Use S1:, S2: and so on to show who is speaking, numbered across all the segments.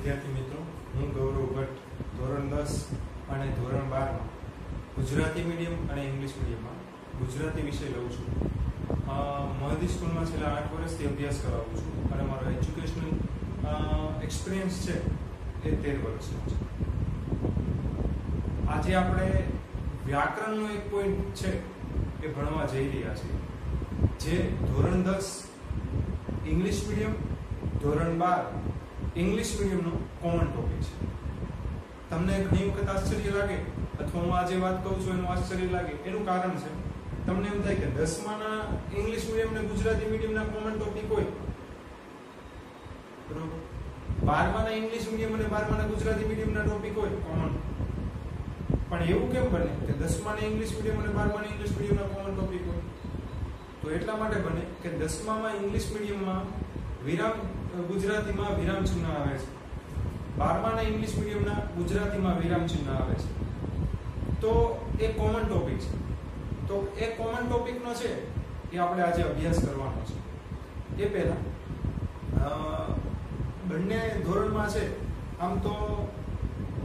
S1: વિદ્યાર્થી મિત્રો, હું ગૌરવ ભટ્ટ ધોરણ 10 અને ધોરણ 12 માં ગુજરાતી મીડિયમ અને ઇંગ્લિશ મીડિયમમાં ગુજરાતી વિષય લઉં છું. મહદી સ્કૂલમાં છેલ્લા 8 વર્ષથી અભ્યાસ કરાવું છું અને મારો એજ્યુકેશનલ એક્સપિરિયન્સ છે એ 13 વર્ષનો છે. આજે આપણે વ્યાકરણનો એક પોઈન્ટ છે એ ભણવા જઈ રહ્યા છીએ, જે ધોરણ 10 ઇંગ્લિશ મીડિયમ, ધોરણ 12 ઇંગ્લિશ મીડિયમનો કોમન ટોપિક છે. તમને ઘણી વખત આશ્ચર્ય લાગે અથવા હું આજે વાત કહું છું એનું આશ્ચર્ય લાગે, એનું કારણ છે તમને એમ થાય કે 10માના ઇંગ્લિશ મીડિયમ ને ગુજરાતી મીડિયમના કોમન ટોપિક હોય, બરોબર. 12માના ઇંગ્લિશ મીડિયમ અને 12માના ગુજરાતી મીડિયમના ટોપિક હોય કોમન. પણ એવું કેમ બને કે 10માના ઇંગ્લિશ મીડિયમ અને 12માના ઇંગ્લિશ મીડિયમના કોમન ટોપિક હોય? તો એટલા માટે બને કે 10મામાં ઇંગ્લિશ મીડિયમમાં ગુજરાતીમાં વિરામ ચિહ્ન આવે છે, 12માના ઇંગ્લિશ મીડિયમના ગુજરાતીમાં વિરામ ચિહ્ન આવે છે. તો એ કોમન ટોપિક છે. તો એ કોમન ટોપિકનો છે એ આપણે આજે અભ્યાસ કરવાનો છે. એ પહેલા બંને ધોરણમાં છે આમ તો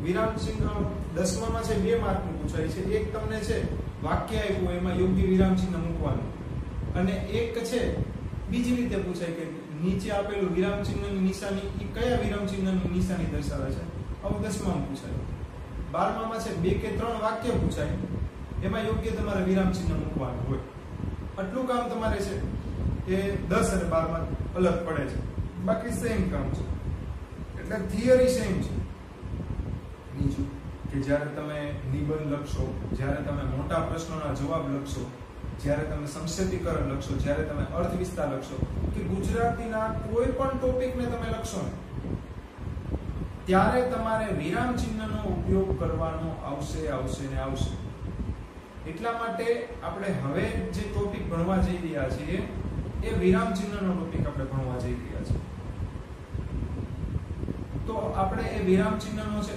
S1: વિરામ ચિહ્ન 10મામાં છે 2 માર્કનું પૂછાય છે. એક તમને છે વાક્ય આપ્યું એમાં યોગ્ય વિરામ ચિહ્ન મૂકવાનું, અને એક છે બીજી રીતે પૂછાય કે નીચે આપેલું વિરામ ચિહ્નની નિશાની એ કયા વિરામ ચિહ્નની નિશાની દર્શાવે છે. આવું 10મામાં પૂછાય. 12મામાં છે 2 કે 3 વાક્ય પૂછાય, એમાં યોગ્ય તમારે વિરામ ચિહ્ન મૂકવાનું હોય. આટલું કામ તમારે છે એ 10 અને 12માં અલગ પડે છે, બાકી સેમ કામ છે. એટલે થિયરી સેમ છે. બીજું કે જ્યારે તમે નિબંધ લખશો, જ્યારે તમે મોટા પ્રશ્નોના જવાબ લખશો, જ્યારે તમે સંક્ષેપીકરણ લખશો, જ્યારે તમે અર્થ વિસ્તાર લખશો, કે ગુજરાતીના કોઈ પણ ટોપિકને તમે લખશો ને ત્યારે તમારે વિરામ ચિહ્નનો ઉપયોગ કરવાનો આવશે ને આવશે. એટલા માટે આપણે હવે જે ટોપિક ભણવા જઈ રહ્યા છીએ એ વિરામ ચિહ્નનો ટોપિક આપણે ભણવા જઈ રહ્યા છીએ. તો આપણે એ વિરામ ચિહ્નનો છે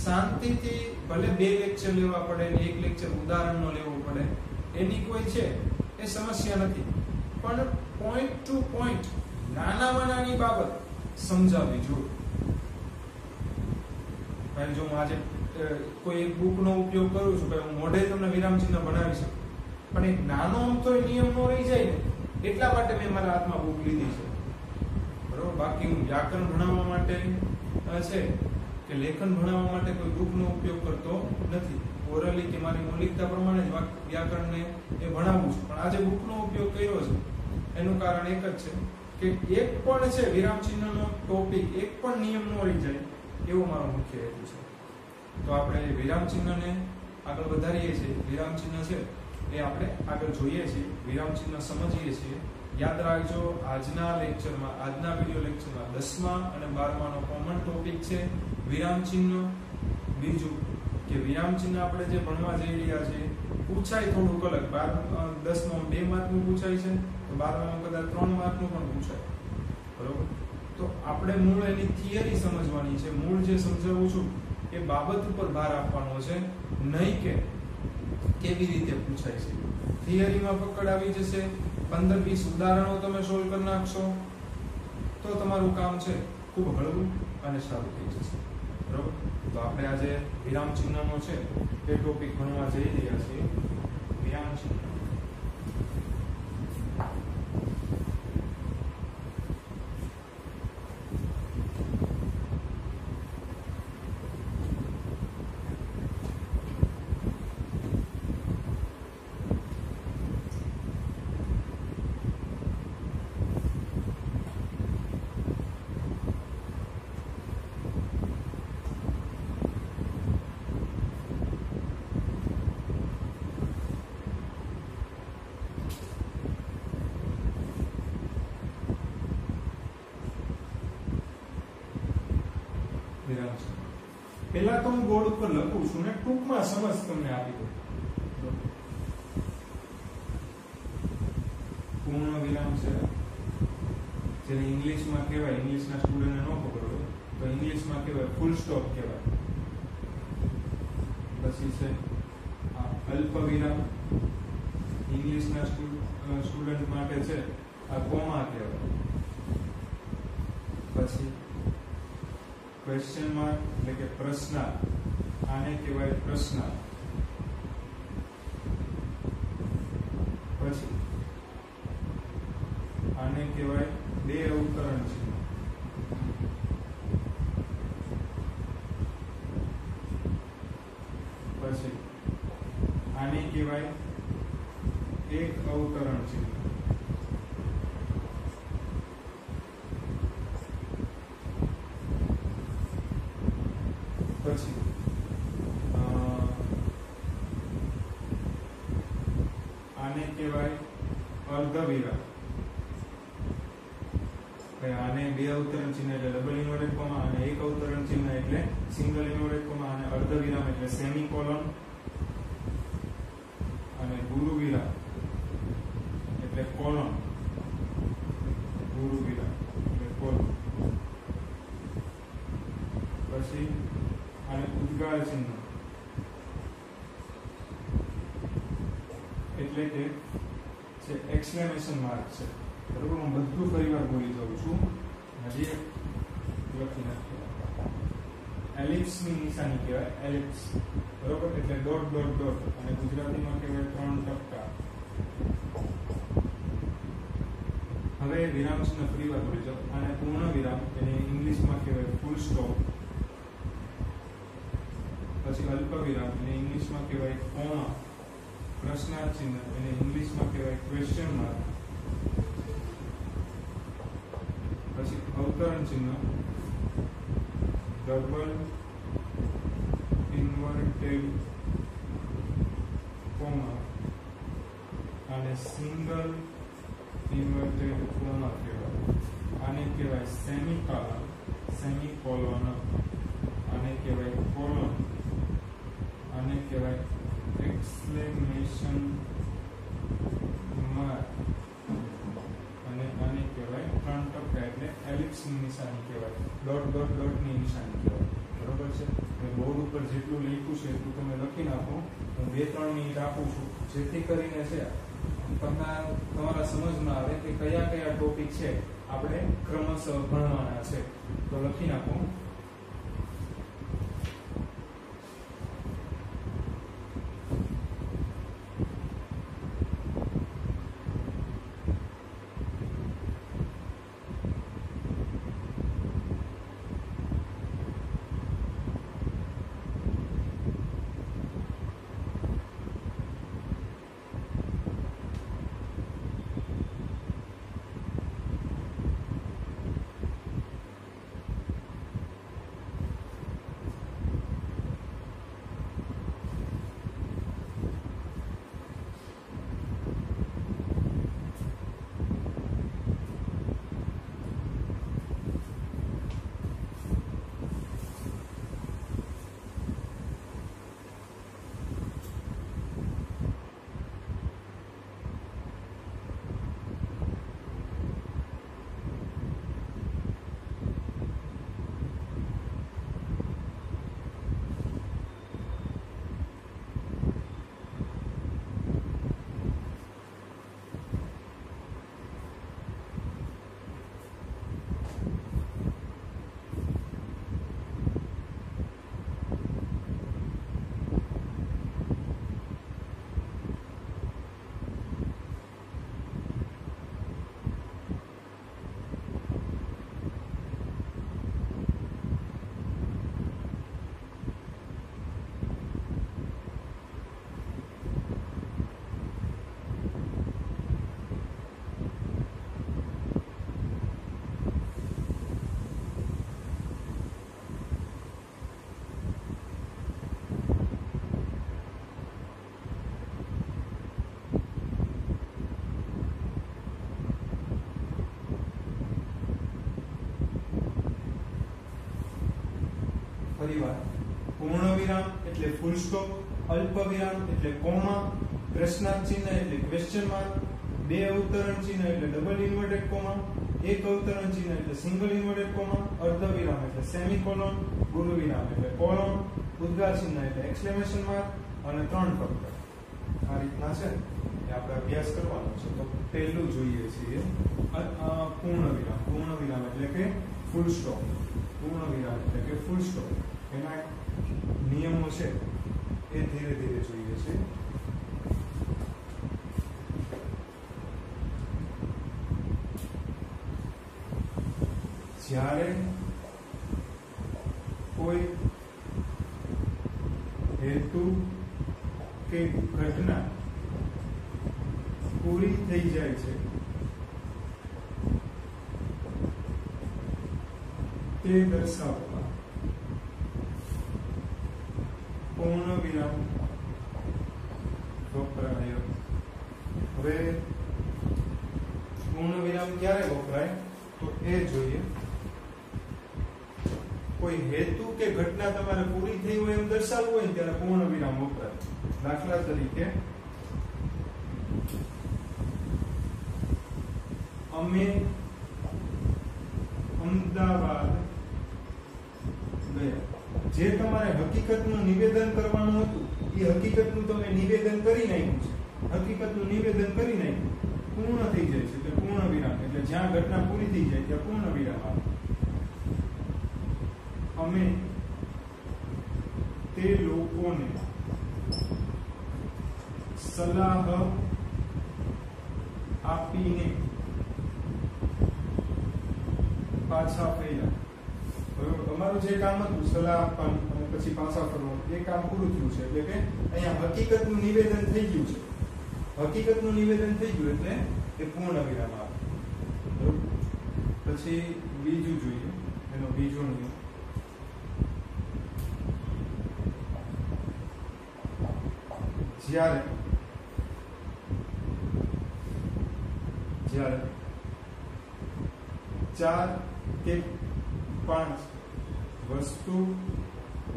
S1: શાંતિથી ભલે 2 લેક્ચર લેવા પડે ને 1 લેક્ચર ઉદાહરણનો લેવો પડે, એની કોઈ છે એ સમસ્યા નથી. પણ પોઈન્ટ ટુ પોઈન્ટ નાનામાં નાની બાબત સમજાવવી જોઈએ. ભાઈ જો હું આજે કોઈ એક બુકનો ઉપયોગ કરું છું, ભાઈ હું મોઢે તમને વિરામ ચિહ્ન બનાવી શકું, પણ એક નાનો અમથો નિયમ નો રહી જાય ને એટલા માટે મેં મારા હાથમાં બુક લીધી છે, બરોબર. બાકી હું વ્યાકરણ ભણાવવા માટે છે કે લેખન ભણાવવા માટે કોઈ બુકનો ઉપયોગ કરતો નથી. ઓરલી કે મારી મૌલિકતા પ્રમાણે જ વ્યાકરણને એ ભણાવું છું, પણ આજે બુકનો ઉપયોગ કર્યો છે એનું કારણ એક જ છે કે એક પણ છે વિરામ ચિહ્નનો ટોપિક, એક પણ નિયમ નો રહી જાય, એવો મારો મુખ્ય હેતુ છે. તો આપણે વિરામ ચિહ્નને આગળ વધારીએ છીએ. વિરામ ચિહ્ન છે એ આપણે આગળ જોઈએ છીએ, વિરામ ચિહ્ન સમજીએ છીએ. યાદ રાખજો, આજના લેક્ચરમાં, આજના વિડિયો લેક્ચરમાં 10મા અને 12માનો કોમન ટોપિક છે વિરામ ચિહ્ન. બીજું કે વિરામ ચિહ્ન આપણે જે ભણવા જઈ રહ્યા છીએ પૂછાય થોડુંક અલગ. 10માં 2 માર્કનું પૂછાય છે, તો 12માં કદાચ 3 માર્કનું પણ પૂછાય, બરોબર. તો આપણે મૂળ એની થિયરી સમજવાની છે. મૂળ જે સમજાવું છું એ બાબત ઉપર ભાર આપવાનો છે, નહીં કે કેવી રીતે પૂછાય છે. થિયરીમાં પકડ આવી જશે, 15-20 ઉદાહરણો તમે સોલ્વ કરી નાખશો તો તમારું કામ છે ખૂબ હળવું અને સારું થઈ જશે, બરોબર. તો આપણે આજે વિરામ ચિહ્નનો છે એ ટોપિક ભણવા જઈ રહ્યા છીએ. વિરામ ચિહ્ન પેલા તો હું બોર્ડ ઉપર લખું છું ને ટૂંકમાં સમજ તમને આપી દઉં. પૂર્ણ વિરામ છે જેને ઇંગ્લિશમાં કહેવાય, ઇંગ્લિશના સ્ટુડન્ટને ન ખબર હોય તો ઇંગ્લિશમાં કહેવાય ફૂલ સ્ટોપ કહેવાય. પછી છે અલ્પ વિરામ, ઇંગ્લિશના સ્ટુડન્ટ માટે છે આ કોમા કહેવાય. પછી ક્વેશ્ચન માર્ક એટલે કે પ્રશ્નાર્થ, આને કહેવાય પ્રશ્નાર્થ. પછી આને કહેવાય બે અવતરણ ચિહ્ન. પછી આને કહેવાય એક અવતરણ ચિહ્ન. પછી આને કહેવાય અર્ધવિરામ. આને બે અવતરણ ચિહ્ન એટલે ડબલ ઇન્વર્ટેડ કોમા, અને એક અવતરણ ચિહ્ન એટલે સિંગલ ઇન્વર્ટેડ કોમા, અને અર્ધવિરામ એટલે સેમિકોલોન, અને ગુરુ વિરામ એટલે કોલોન. ગુરુ વિરામ એટલે કોલોન. પછી આને ઉદ્ગાર ચિહ્ન એટલે કે છે એક્સક્લેમેશન માર્ક છે. બરોબર, હું બધું ફરીવાર બોલી જાઉં છું. હજી લખી નાખીએ. એલિપ્સ ની નિશાની કહેવાય એલિપ્સ. બરોબર, એટલે ડોટ ડોટ ડોટ, અને ગુજરાતીમાં કહેવાય 3 ટપકા. હવે વિરામ ચિહ્ન ફરીવાર બોલી જાઉં. આને પૂર્ણ વિરામ એને ઇંગ્લિશમાં કહેવાય ફૂલ સ્ટોપ. પછી અલ્પ વિરામ એને ઇંગ્લિશમાં કહેવાય કોમા. પ્રશ્નાર્થ ચિહ્ન એને ઇંગ્લિશમાં કહેવાય ક્વેશ્ચન માર્ક. પછી અવતરણ ચિહ્ન ડબલ ઇન્વર્ટેડ કોમા અને સિંગલ ઇન્વર્ટેડ કોમા કહેવાય. આને કહેવાય સેમિકોલોન. સેમિકોલોન. આને કહેવાય કોલોન. આને કહેવાય એક્સક્લેમેશન માર્ક, અને આને કહેવાય 3 ટપકા એટલે એલિપ્સ ની નિશાની કહેવાય. ડોટ ડોટ ડોટ ની નિશાની કહેવાય. બરોબર છે. બોર્ડ ઉપર જેટલું લખ્યું છે એટલું તમે લખી નાખો. હું 2-3 મિનિટ આપું છું જેથી કરીને છે તમારા સમજમાં આવે કે કયા કયા ટોપિક છે આપણે ક્રમશઃ ભણવાના છે. તો લખી નાખો. ફરીવાર પૂર્ણ વિરામ એટલે ફૂલ સ્ટોપ, અલ્પ વિરામ એટલે કોમા, પ્રશ્નાર્થ ચિહ્ન એટલે ક્વેશ્ચન માર્ક, બે અવતરણ ચિહ્ન એટલે ડબલ ઇન્વર્ટેડ કોમા, એક અવતરણ ચિહ્ન એટલે સિંગલ ઇન્વર્ટેડ કોમા, અર્ધ વિરામ એટલે સેમિકોલોન, ગુરુ વિરામ એટલે કોલોન, ઉદ્ગાર ચિહ્ન એટલે એક્સક્લેમેશન માર્ક અને 3 ટપકા. આ રીતના છે એ આપણે અભ્યાસ કરવાનો છે. તો પહેલું જોઈએ છીએ પૂર્ણ વિરામ. પૂર્ણ વિરામ એટલે કે ફૂલ સ્ટોપ, પૂર્ણ વિરામ એટલે કે ફૂલ સ્ટોપ. એના નિયમો છે એ ધીરે ધીરે જોઈએ છે. જ્યારે કોઈ હેતુ કે ઘટના પૂરી થઈ જાય છે તે દર્શાવવા પૂર્ણ વિરામ વપરાય. હવે પૂર્ણ વિરામ ક્યારે વપરાય તો એ જોઈએ. કોઈ હેતુ કે ઘટના તમારે પૂરી થઈ હોય એમ દર્શાવવું હોય ત્યારે પૂર્ણ વિરામ વપરાય. દાખલા તરીકે અમે અમદાવાદ ગયા. જે તમારે હકીકતનું નિવેદન કરવાનું હતું એ હકીકતનું તમે નિવેદન કરી નાખ્યું છે. હકીકતનું નિવેદન કરી નાખ્યું, પૂર્ણ થઈ જાય છે એટલે પૂર્ણ વિરામ. એટલે જ્યાં ઘટના પૂરી થઈ જાય ત્યાં પૂર્ણ વિરામ આવે. અમે તે લોકોને સલાહ આપીને પાછા ફર્યા. તમારું જે કામ હતું સલાહ આપવાનું અને પછી પાછા ફરવાનું એ કામ પૂરું થયું છે. એટલે કે અહીંયા હકીકતનું નિવેદન થઈ ગયું છે. હકીકતનું નિવેદન થઈ ગયું એટલે એ પૂર્ણ વિરામ આવે. બરોબર. પછી બીજું જોઈએ, એનો બીજો નિયમ. જ્યારે ચાર કે પાંચ વસ્તુ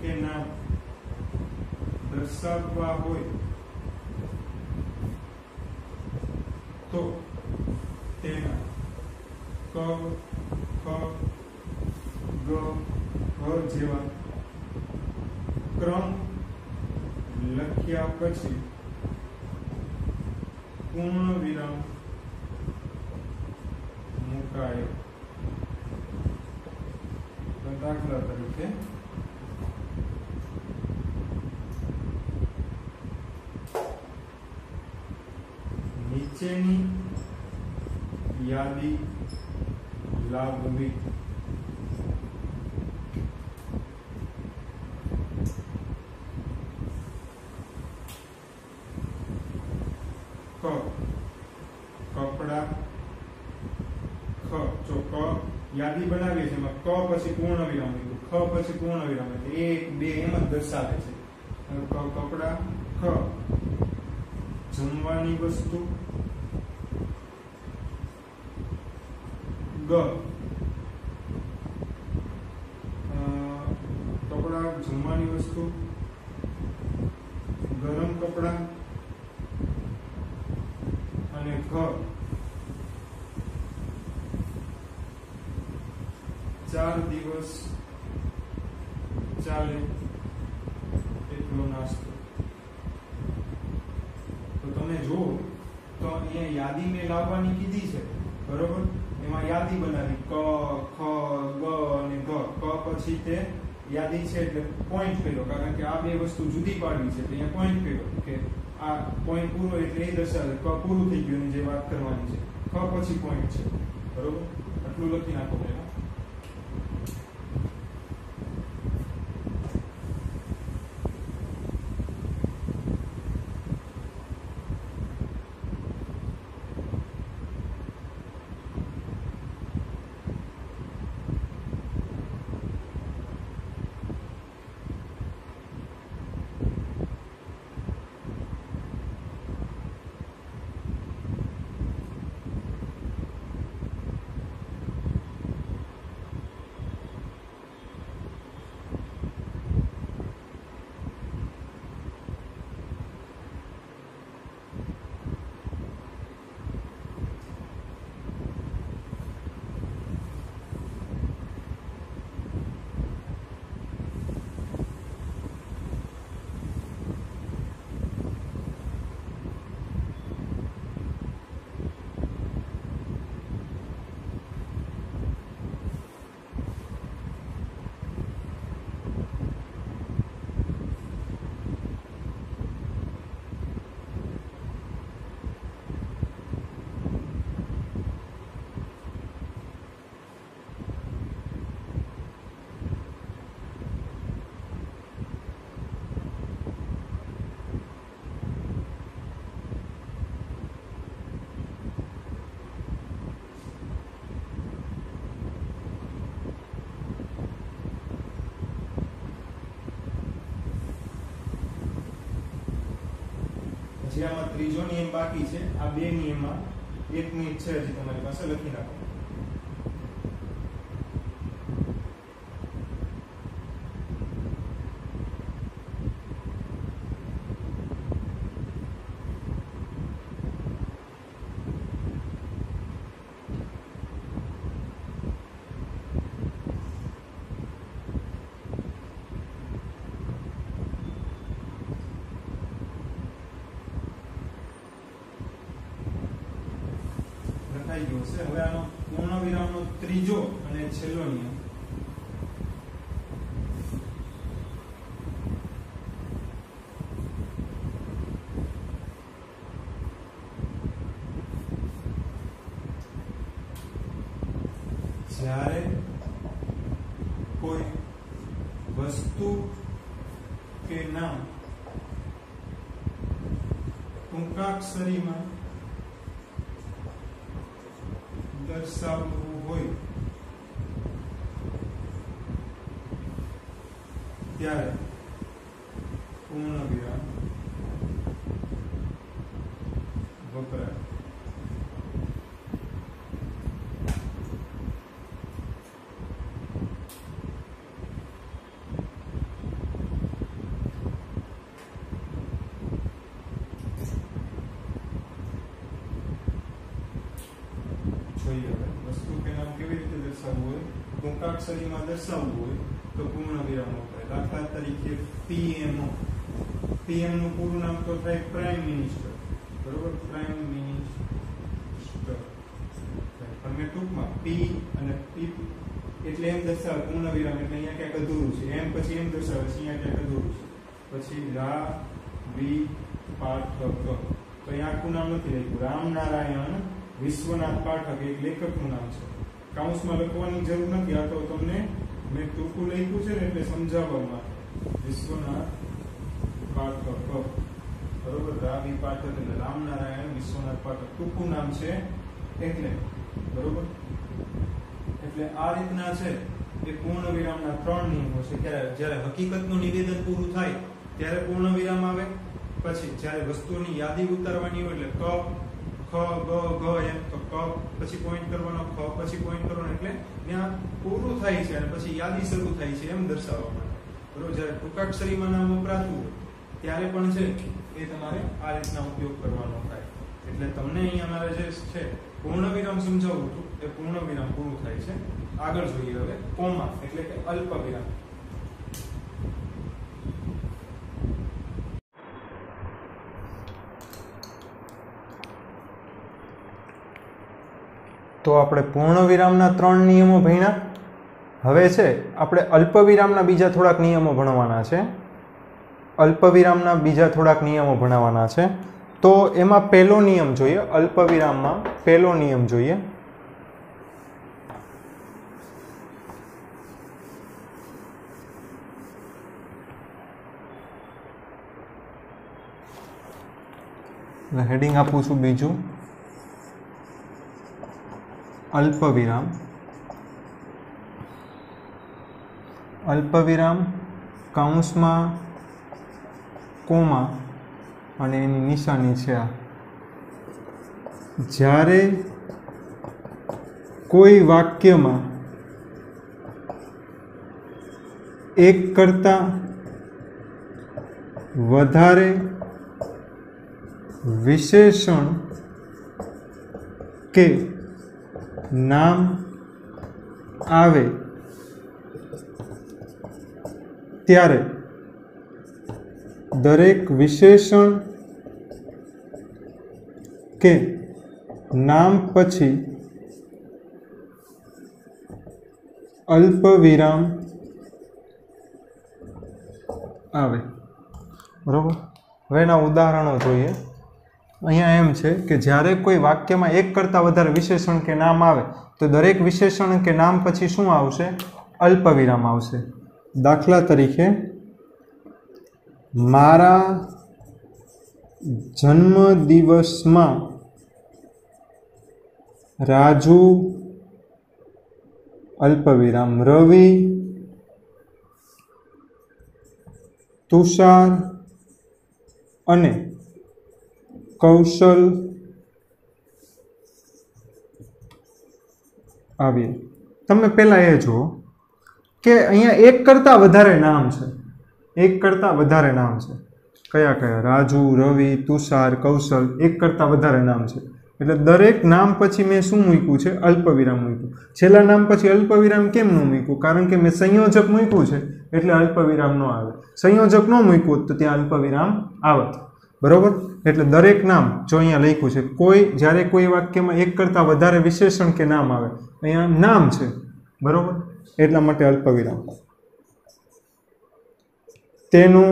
S1: કે નામ દર્શાવવા હોય તો તેના ક, ખ, ગ, ઘ જેવા ક્રમ લખ્યા પછી પૂર્ણ વિરામ મુકાય. દાખલા તરીકે નીચેની યાદી લાવવી. કપડા, ખ જો ક યાદી બનાવીએ છીએ એમાં ક પછી પૂર્ણ વિરામ લીધું, ખ પછી પૂર્ણ વિરામ એટલે 1 2 એમ જ દર્શાવે છે. કપડા, ખ જમવાની વસ્તુ, ગ કપડા જમવાની વસ્તુ, ગરમ કપડા અને ઘ 4 દિવસ ચાલે એટલો નાસ્તો. તો તમે જુઓ તો અહીંયા યાદી મેં લાવવાની કીધી છે, બરોબર. એમાં યાદી બનાવી ક, ખ, ગ અને ઘ. ક પછી તે યાદી છે એટલે પોઈન્ટ કર્યો, કારણ કે આ બે વસ્તુ જુદી પાડવી છે એટલે અહીંયા પોઈન્ટ કર્યો કે આ પોઈન્ટ પૂરો એટલે એ દર્શાવે ક પૂરું થઈ ગયું જે વાત કરવાની છે. ખ પછી પોઈન્ટ છે, બરોબર. આટલું લખી નાખો પહેલા. બીજામાં ત્રીજો નિયમ બાકી છે. આ બે નિયમમાં એક મિનિટ છે હજી તમારી પાસે, લખી નાખો. લખાઈ ગયો છે. હવે આનો પૂર્ણ વિરામનો ત્રીજો અને છેલ્લો નિયમ. જ્યારે કોઈ વસ્તુ કે નામ ટૂંકાક્ષરીમાં દર્શાવવું હોય ત્યારે પૂર્ણ વિરામ વપરાય. વસ્તુ કે નામ કેવી રીતે દર્શાવવું હોય, ટૂંકાક્ષરીમાં દર્શાવવું હોય તો પૂર્ણ વિરામ વપરાય. દાખલા તરીકે પીએમઓ. પીએમ નું પૂરું નામ તો થાય પ્રાઇમ મિનિસ્ટર, બરોબર? Prime minister. પણ મેં ટૂંકમાં પી અને પી એટલે એમ દર્શાવે પૂર્ણ વિરામ એટલે અહીંયા ક્યાંક અધૂરું છે, એમ પછી એમ દર્શાવે છે અહીંયા ક્યાંક અધૂરું છે. પછી રા વી પાઠક, તો અહીંયા આખું નામ નથી લખ્યું. રામનારાયણ વિશ્વનાથ પાઠક એક લેખકનું નામ છે. કાઉન્સમાં લખવાની જરૂર નથી, આ તો તમને મેં ટૂંકું લખ્યું છે ને એટલે સમજાવવા માટે. વિશ્વનાથ પાઠક, બરોબર? રાવી પાઠક એટલે રામનારાયણ વિશ્વનાથ પાઠક ટૂંકું નામ છે એટલે, બરોબર? એટલે આ રીતના છે એ પૂર્ણ વિરામના ત્રણ નિયમો છે. જ્યારે હકીકતનું નિવેદન પૂરું થાય ત્યારે પૂર્ણ વિરામ આવે. પછી જ્યારે વસ્તુની યાદી ઉતારવાની હોય એટલે ક ખ ગ ઘ એમ, તો ક પછી પોઈન્ટ કરવાનો, ખ પછી પોઈન્ટ કરવાનો, એટલે ત્યાં પૂરું થાય છે અને પછી યાદી શરૂ થાય છે એમ દર્શાવવા માટે, બરોબર? જ્યારે ટૂંકાક્ષરીમાં નામ વપરાતું હોય ત્યારે પણ છે એ તમારે આ રીતના ઉપયોગ કરવાનો થાય. એટલે તમને અહીંયા મારે જે છે પૂર્ણ વિરામ સમજાવવું હતું એ પૂર્ણ વિરામ પૂરું થાય છે. આગળ જોઈએ હવે કોમા એટલે કે અલ્પ વિરામ. તો આપણે પૂર્ણ વિરામના ત્રણ નિયમો ભણ્યા. હવે છે આપણે અલ્પ વિરામના બીજા થોડાક નિયમો ભણવાના છે. અલ્પ વિરામના બીજા થોડાક નિયમો ભણવાના છે. તો એમાં પહેલો નિયમ જોઈએ. અલ્પ વિરામમાં પહેલો નિયમ જોઈએ. હેડિંગ આપું છું બીજું, અલ્પ વિરામ. અલ્પ વિરામ કૌંસમાં કોમા અને એની નિશાની છે આ. જ્યારે કોઈ વાક્યમાં એક કરતાં વધારે વિશેષણ કે નામ આવે ત્યારે દરેક વિશેષણ કે નામ પછી અલ્પ વિરામ આવે, બરોબર? હવે એના ઉદાહરણો જોઈએ. અહીંયા એમ છે કે જ્યારે કોઈ વાક્યમાં એક કરતાં વધારે વિશેષણ કે નામ આવે તો દરેક વિશેષણ કે નામ પછી શું આવશે? અલ્પ વિરામ આવશે. દાખલા તરીકે મારા જન્મદિવસમાં રાજુ અલ્પ વિરામ, રવિ, તુષાર અને
S2: કૌશલ આવીર. તમે પહેલા એ જુઓ કે અહીંયા એક કરતાં વધારે નામ છે. એક કરતાં વધારે નામ છે. કયા કયા? રાજુ, રવિ, તુષાર, કૌશલ. એક કરતાં વધારે નામ છે. એટલે દરેક નામ પછી મેં શું મૂક્યું છે? અલ્પવિરામ મૂક્યું. છેલ્લા નામ પછી અલ્પવિરામ કેમ ન મૂક્યું? કારણ કે મેં સંયોજક મૂક્યું છે એટલે અલ્પવિરામ ન આવે. સંયોજક ન મૂક્યું તો ત્યાં અલ્પવિરામ આવે. બરોબર? એટલે દરેક નામ જો અહીંયા લખ્યું છે, કોઈ જ્યારે કોઈ વાક્યમાં એક કરતાં વધારે વિશેષણ કે નામ આવે, અહીંયા નામ છે, બરોબર, એટલા માટે અલ્પવિરામ. તેનો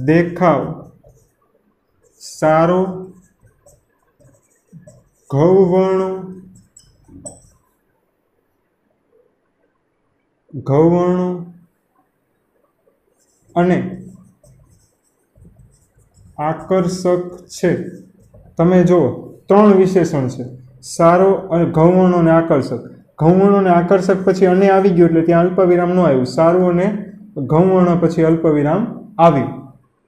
S2: દેખાવ સારો, ગૌવર્ણ અને આકર્ષક છે. તમે જુઓ 3 વિશેષણ છે, સારો અને ગૌવર્ણ અને આકર્ષક. ગૌવર્ણ અને આકર્ષક પછી અને આવી ગયું એટલે ત્યાં અલ્પવિરામ ન આવ્યું. સારું અને ગૌવર્ણ પછી અલ્પવિરામ આવ્યું.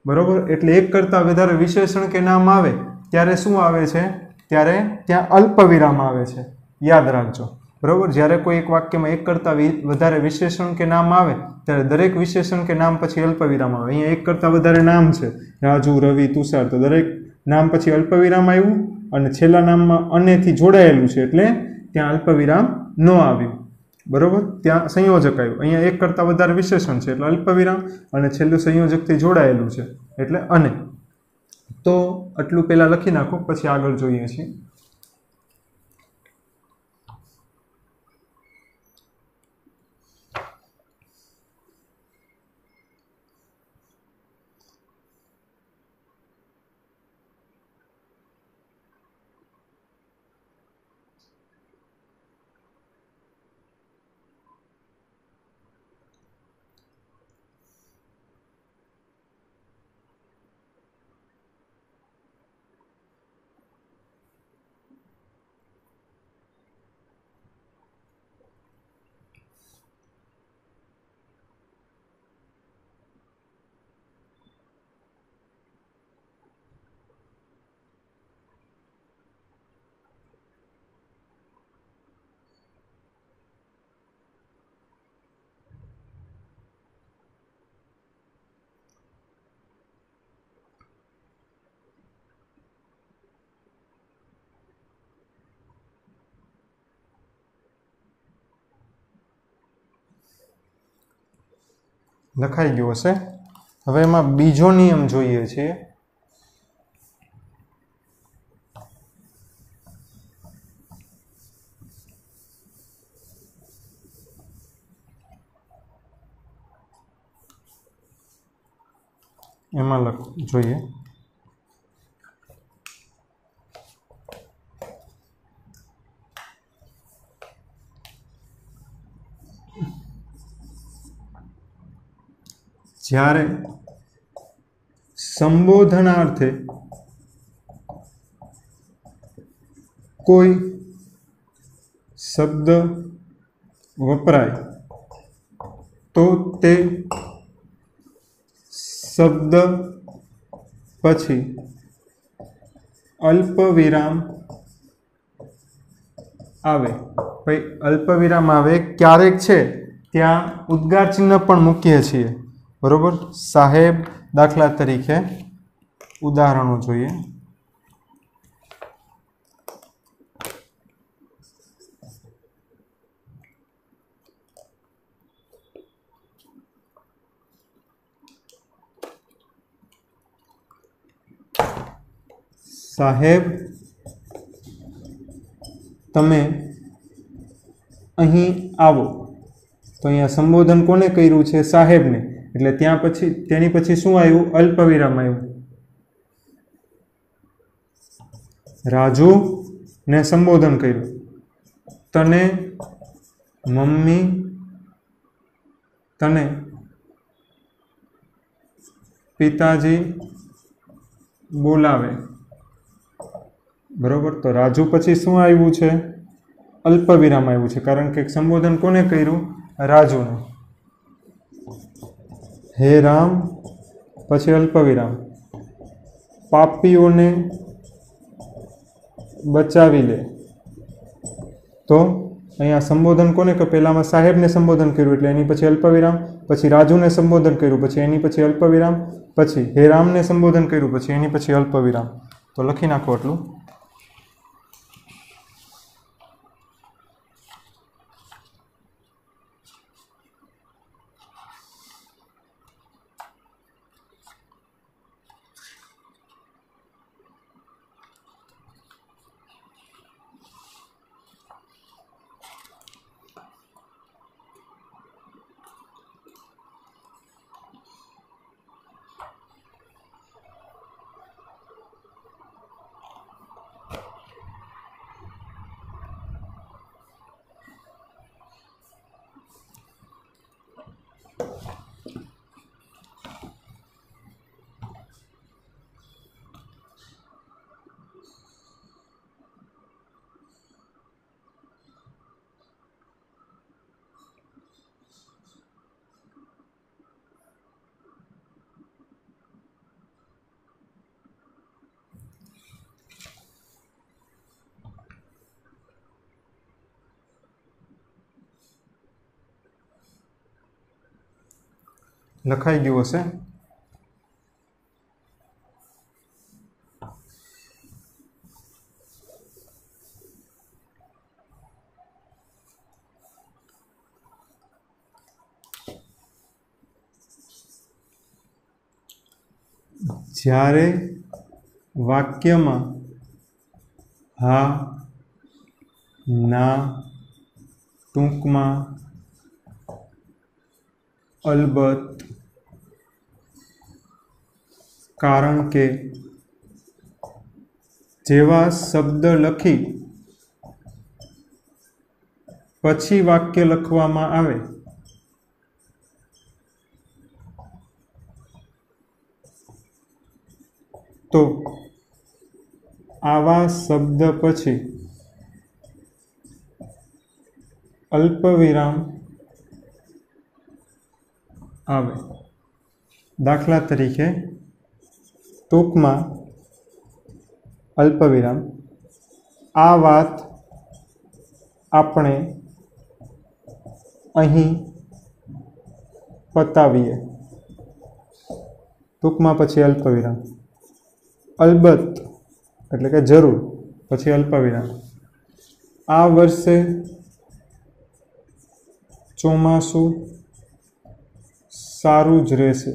S2: બરોબર? એટલે એક કરતાં વધારે વિશેષણ કે નામ આવે ત્યારે શું આવે છે? ત્યારે ત્યાં અલ્પવિરામ આવે છે. યાદ રાખજો. બરોબર? જ્યારે કોઈ એક વાક્યમાં એક કરતાં વધારે વિશેષણ કે નામ આવે ત્યારે દરેક વિશેષણ કે નામ પછી અલ્પવિરામ આવે. અહીંયા એક કરતાં વધારે નામ છે, રાજુ, રવિ, તુષાર, તો દરેક નામ પછી અલ્પવિરામ આવ્યું અને છેલ્લા નામમાં અનેથી જોડાયેલું છે એટલે ત્યાં અલ્પવિરામ ન આવ્યું. બરોબર? ત્યાં સંયોજક આવ્યું. અહીંયા એક કરતાં વધારે વિશેષણ છે એટલે અલ્પવિરામ અને છેલ્લું સંયોજકથી જોડાયેલું છે એટલે અને. તો આટલું પહેલાં લખી નાખો, પછી આગળ જોઈએ છીએ. લખાઈ ગયો હશે. હવે એમાં બીજો નિયમ જોઈએ છીએ. એમાં જોઈએ જ્યારે સંબોધનાર્થે કોઈ શબ્દ વપરાય તો તે શબ્દ પછી અલ્પવિરામ આવે. ભાઈ અલ્પવિરામ આવે ક્યારેક છે ત્યાં ઉદ્ગાર ચિહ્ન પણ મૂકીએ છીએ. બરોબર? સાહેબ દાખલા તરીકે ઉદાહરણો જોઈએ. સાહેબ તમે અહીં આવો. તો અહીંયા સંબોધન કોને કર્યું છે? સાહેબને. એટલે ત્યાં પછી તેની પછી શું આવ્યું? અલ્પવિરામ આવ્યું. રાજુ ને સંબોધન કર્યું. તને મમ્મી તને પિતાજી બોલાવે. બરોબર? તો રાજુ પછી શું આવ્યું છે? અલ્પવિરામ આવ્યું છે કારણ કે સંબોધન કોને કર્યું? રાજુને. હે રામ પછી અલ્પવિરામ. પાપીઓને બચાવી લે. તો અહીંયા સંબોધન કોને કે પહેલામાં સાહેબને સંબોધન કર્યું એટલે એની પછી અલ્પવિરામ, પછી રાજુને સંબોધન કર્યું પછી એની પછી અલ્પવિરામ, પછી હે રામને સંબોધન કર્યું પછી એની પછી અલ્પવિરામ. તો લખી નાખો એટલું. લખાઈ ગયું હશે. જ્યારે વાક્યમાં હા, ના, ટૂંકમાં, અલબત્ત, કારણ કે જેવા શબ્દ લખી પછી વાક્ય લખવામાં આવે તો આવા શબ્દ પછી અલ્પવિરામ આવે. દાખલા તરીકે ટૂંકમાં અલ્પવિરામ, આ વાત આપણે અહીં પતાવીએ. ટૂંકમાં પછી અલ્પવિરામ. અલબત્ત એટલે કે જરૂર પછી અલ્પવિરામ. આ વર્ષે ચોમાસું સારું જ રહેશે.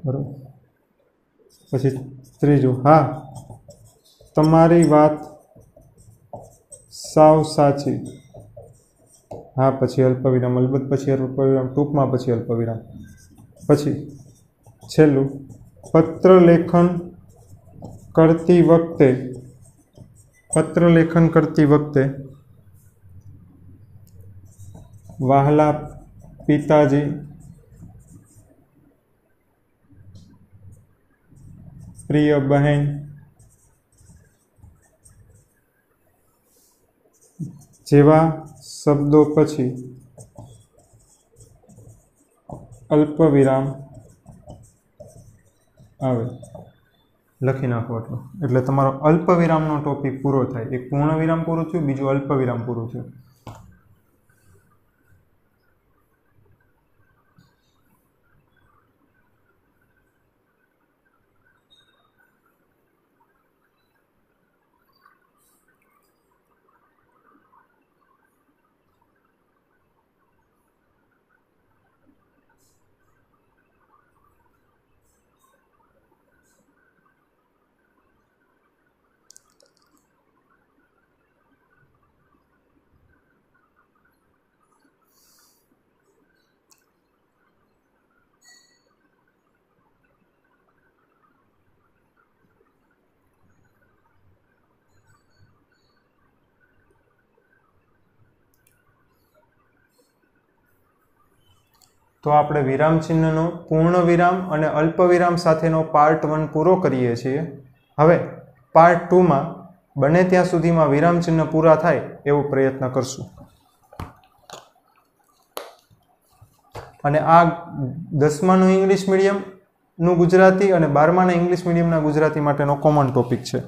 S2: બરાબર. પછી ત્રીજું, હા, તમારી વાત સાવ સાચી. હા પછી અલ્પવિરામ, અલબત્ત પછી અલ્પવિરામ, ટૂંકમાં પછી અલ્પવિરામ. પછી છેલ્લું, પત્ર લેખન કરતી વખતે વહાલા પિતાજી, પ્રિય બહેન, જેવા શબ્દો પછી અલ્પવિરામ આવે. લખી નાખો એટલું. એટલે તમારો અલ્પવિરામનો ટોપિક પૂરો થાય. એક પૂર્ણ વિરામ પૂરું થયું, બીજું અલ્પવિરામ પૂરું થયું. તો આપણે વિરામ ચિહ્નનો પૂર્ણ વિરામ અને અલ્પવિરામ સાથેનો પાર્ટ 1 પૂરો કરીએ છીએ. હવે પાર્ટ 2માં બને ત્યાં સુધીમાં વિરામ ચિહ્ન પૂરા થાય એવો પ્રયત્ન કરશું. અને આ 10માનું ઇંગ્લિશ મીડિયમનું ગુજરાતી અને 12માના ઇંગ્લિશ મીડિયમના ગુજરાતી માટેનો કોમન ટોપિક છે.